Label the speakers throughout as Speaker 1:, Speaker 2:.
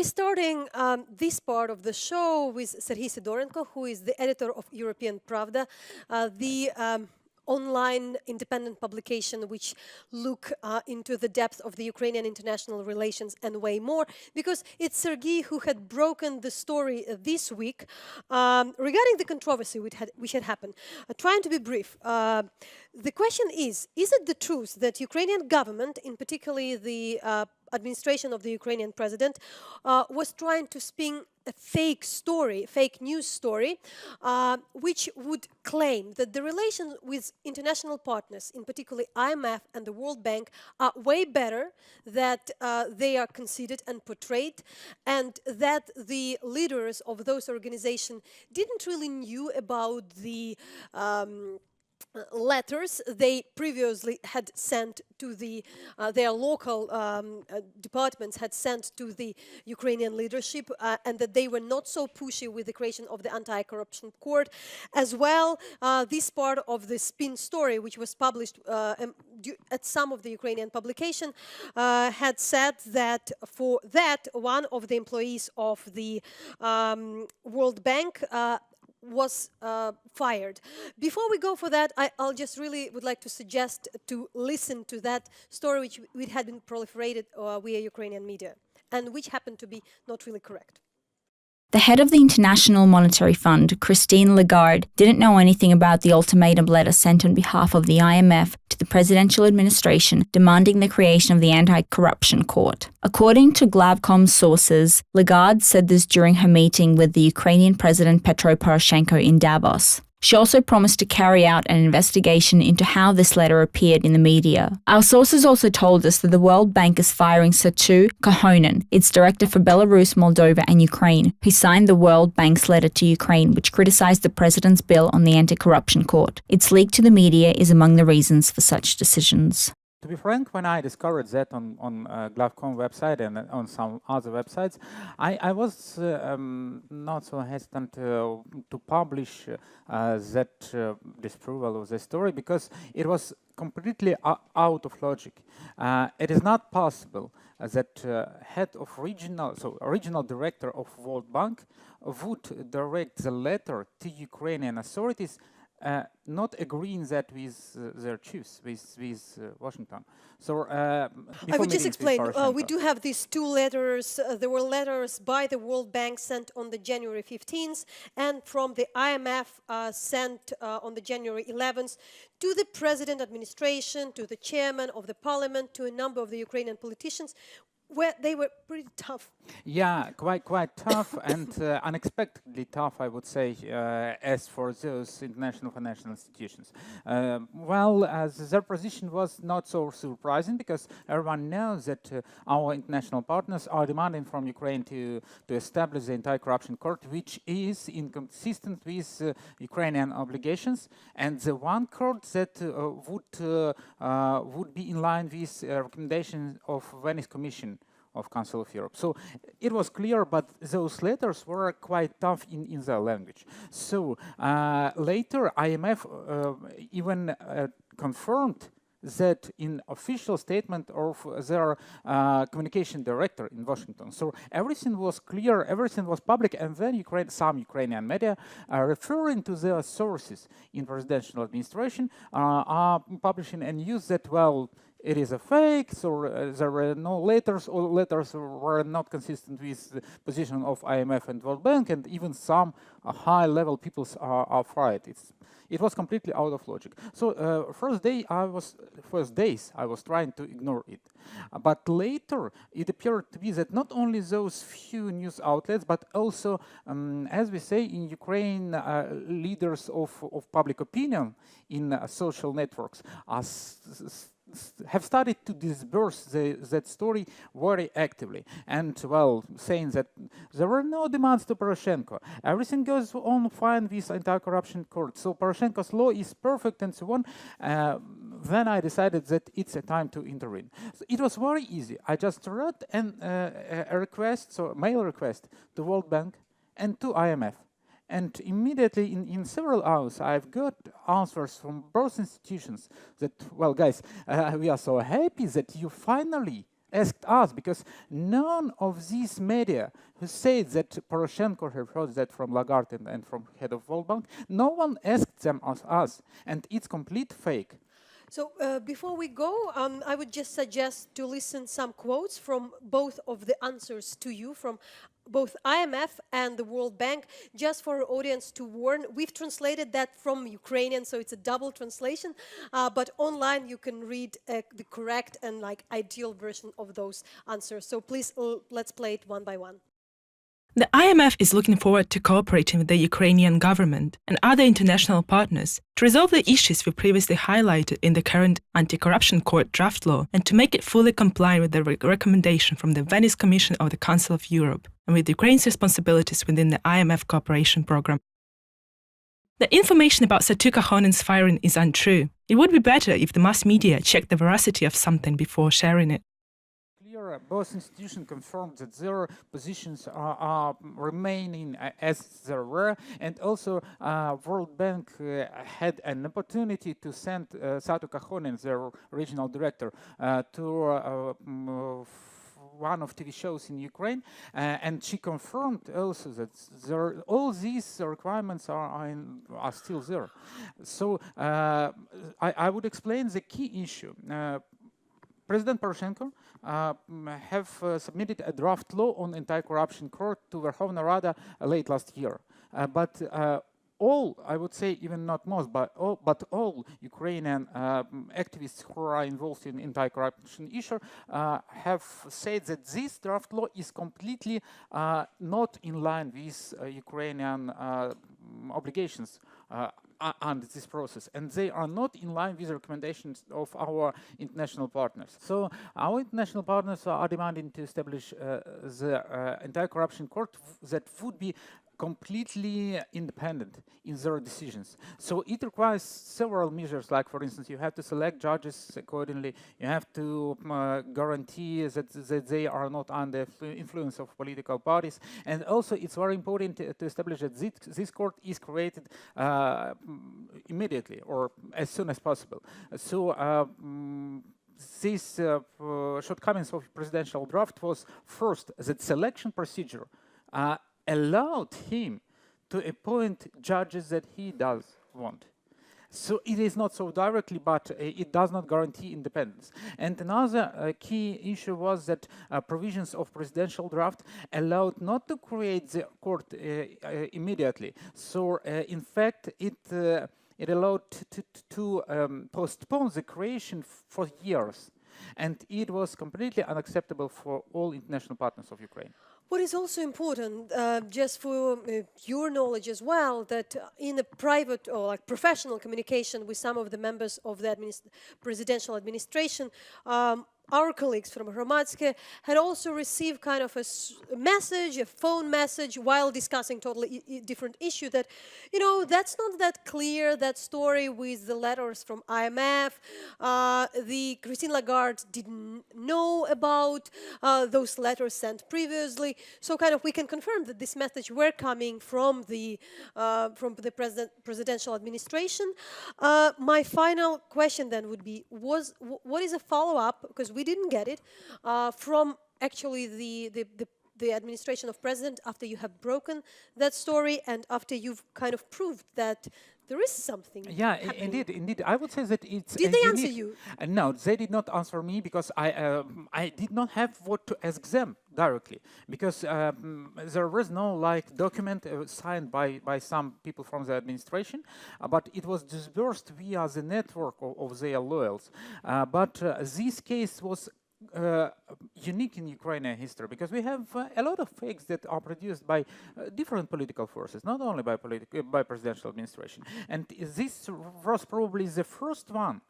Speaker 1: we're starting this part of the show with Serhiy Sidorenko, who is the editor of European Pravda, the online independent publication which look into the depth of the Ukrainian international relations and way more, because it's Serhiy who had broken the story this week regarding the controversy which had happened. Trying to be brief, the question is it the truth that Ukrainian government, in particularly the administration of the Ukrainian president, was trying to spin a fake story, fake news story, which would claim that the relations with international partners, in particular IMF and the World Bank, are way better, that they are considered and portrayed, and that the leaders of those organizations didn't really knew about the letters they previously had sent to the their local departments had sent to the Ukrainian leadership, and that they were not so pushy with the creation of the anti-corruption court. As well, this part of the spin story, which was published at some of the Ukrainian publication, had said that for that one of the employees of the World Bank was fired. Before we go for that, I'll just really would like to suggest to listen to that story which had been proliferated via Ukrainian media and which happened to be not really correct.
Speaker 2: The head of the International Monetary Fund, Christine Lagarde, didn't know anything about the ultimatum letter sent on behalf of the IMF to the Presidential Administration demanding the creation of the Anti-Corruption Court. According to Glavcom sources, Lagarde said this during her meeting with the Ukrainian President Petro Poroshenko in Davos. She also promised to carry out an investigation into how this letter appeared in the media. Our sources also told us that the World Bank is firing Serhiy Kohonen, its director for Belarus, Moldova and Ukraine, who signed the World Bank's letter to Ukraine, which criticized the president's bill on the anti-corruption court. Its leak to the media is among the reasons for such decisions.
Speaker 3: To be frank, when I discovered that on Glavcom website and on some other websites, I was not so hesitant to publish that disapproval of the story, because it was completely out of logic. It is not possible that head of regional director of World Bank would direct the letter to Ukrainian authorities not agreeing that with their chiefs, with Washington. So
Speaker 1: I would just explain, we do have these two letters. There were letters by the World Bank sent on the January 15th and from the IMF sent on the January 11th to the President Administration, to the Chairman of the Parliament, to a number of the Ukrainian politicians, where they were pretty tough.
Speaker 3: Yeah, quite tough and unexpectedly tough, I would say, as for those international financial institutions. Their position was not so surprising, because everyone knows that our international partners are demanding from Ukraine to establish the anti-corruption court, which is inconsistent with Ukrainian obligations, and the one court that would be in line with recommendations of Venice Commission of Council of Europe. So it was clear, but those letters were quite tough in their language. So later IMF even confirmed that in official statement of their communication director in Washington. So everything was clear, everything was public, and then some Ukrainian media referring to their sources in presidential administration are publishing a news that, well, it is a fake, so there were no letters, or letters were not consistent with the position of IMF and World Bank, and even some high-level people are fired. It was completely out of logic. So first days I was trying to ignore it, but later it appeared to be that not only those few news outlets, but also, as we say in Ukraine, leaders of public opinion in social networks have started to disperse that story very actively, and, well, saying that there were no demands to Poroshenko. Everything goes on fine with anti-corruption court. So Poroshenko's law is perfect and so on. Then I decided that it's a time to intervene. So it was very easy. I just wrote a request, so mail request to World Bank and to IMF. And immediately, in several hours, I've got answers from both institutions that, well, guys, we are so happy that you finally asked us, because none of these media who said that Poroshenko have heard that from Lagarde and from head of World Bank, no one asked them as us, and it's complete fake.
Speaker 1: So before we go, I would just suggest to listen some quotes from both of the answers to you, from both IMF and the World Bank, just for our audience to warn. We've translated that from Ukrainian, so it's a double translation, but online you can read the correct and like ideal version of those answers. So please, let's play it one by one.
Speaker 4: The IMF is looking forward to cooperating with the Ukrainian government and other international partners to resolve the issues we previously highlighted in the current anti-corruption court draft law and to make it fully comply with the recommendation from the Venice Commission of the Council of Europe and with Ukraine's responsibilities within the IMF cooperation program. The information about Satuka Honen's firing is untrue. It would be better if the mass media checked the veracity of something before sharing it.
Speaker 3: Both institutions confirmed that their positions are remaining as they were, and also World Bank had an opportunity to send Satu Kahonen, their regional director, to one of TV shows in Ukraine, and she confirmed also that all these requirements are still there. So I would explain the key issue. President Poroshenko have submitted a draft law on anti-corruption court to Verkhovna Rada late last year. But all, I would say even not most, but all Ukrainian activists who are involved in anti-corruption issue have said that this draft law is completely not in line with Ukrainian obligations under this process, and they are not in line with the recommendations of our international partners. So our international partners are demanding to establish the anti-corruption court that would be completely independent in their decisions. So it requires several measures, like for instance, you have to select judges accordingly, you have to guarantee that they are not under influence of political parties, and also it's very important to establish that this court is created immediately or as soon as possible. So these shortcomings of presidential draft was first that selection procedure allowed him to appoint judges that he does want. So it is not so directly, but it does not guarantee independence. And another key issue was that provisions of presidential draft allowed not to create the court immediately. So in fact, it allowed to postpone the creation for years. And it was completely unacceptable for all international partners of Ukraine.
Speaker 1: What is also important, just for your knowledge as well, that in a private or like professional communication with some of the members of the presidential administration, our colleagues from Hromadske had also received kind of a message, a phone message, while discussing totally different issue that, you know, that's not that clear, that story with the letters from IMF. The Christine Lagarde didn't know about those letters sent previously. So kind of we can confirm that this message were coming from the presidential administration. My final question then would be, what is a follow-up, because we didn't get it, from actually the administration of president after you have broken that story and after you've kind of proved that there is something happening.
Speaker 3: Indeed. I would say that it's...
Speaker 1: Did they answer you?
Speaker 3: No, they did not answer me because I did not have what to ask them directly, because there was no document signed by some people from the administration, but it was disbursed via the network of their loyals. But this case was unique in Ukrainian history, because we have a lot of fakes that are produced by different political forces, not only by presidential administration. And this was probably the first one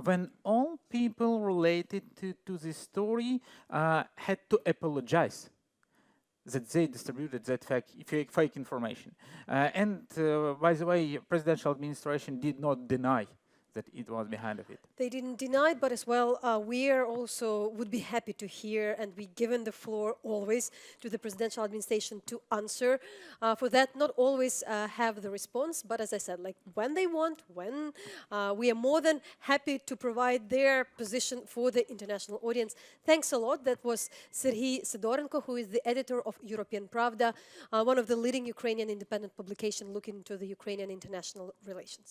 Speaker 3: when all people related to this story had to apologize that they distributed that fake information. And by the way, presidential administration did not deny that it was behind of it.
Speaker 1: They didn't deny it, but as well, we are also would be happy to hear and be given the floor always to the presidential administration to answer. For that, not always have the response, but as I said, like when they want, when we are more than happy to provide their position for the international audience. Thanks a lot. That was Serhiy Sidorenko, who is the editor of European Pravda, one of the leading Ukrainian independent publications looking into the Ukrainian international relations.